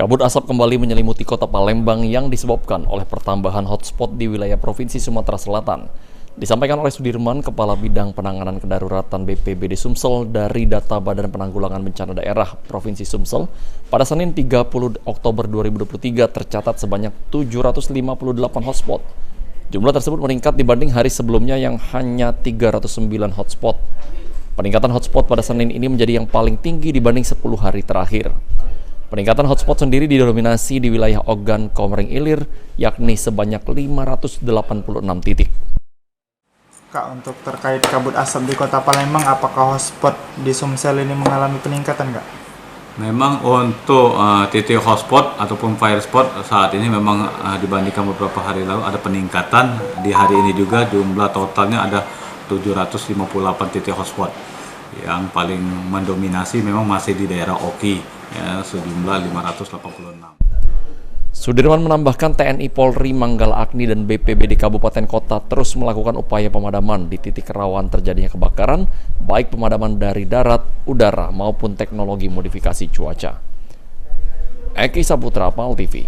Kabut asap kembali menyelimuti kota Palembang yang disebabkan oleh pertambahan hotspot di wilayah Provinsi Sumatera Selatan. Disampaikan oleh Sudirman, Kepala Bidang Penanganan Kedaruratan BPBD Sumsel dari data Badan Penanggulangan Bencana Daerah Provinsi Sumsel, pada Senin 30 Oktober 2023 tercatat sebanyak 758 hotspot. Jumlah tersebut meningkat dibanding hari sebelumnya yang hanya 309 hotspot. Peningkatan hotspot pada Senin ini menjadi yang paling tinggi dibanding 10 hari terakhir. Peningkatan hotspot sendiri didominasi di wilayah Ogan Komering Ilir, yakni sebanyak 586 titik. Kak, untuk terkait kabut asap di kota Palembang, apakah hotspot di Sumsel ini mengalami peningkatan, Kak? Memang untuk titik hotspot ataupun fire spot saat ini memang dibandingkan beberapa hari lalu ada peningkatan. Di hari ini juga jumlah totalnya ada 758 titik hotspot. Yang paling mendominasi memang masih di daerah Oki, ya, sejumlah 586. Sudirman menambahkan TNI Polri, Manggala Agni, dan BPBD Kabupaten Kota terus melakukan upaya pemadaman di titik rawan terjadinya kebakaran, baik pemadaman dari darat, udara, maupun teknologi modifikasi cuaca. Eki Saputra, PAL TV.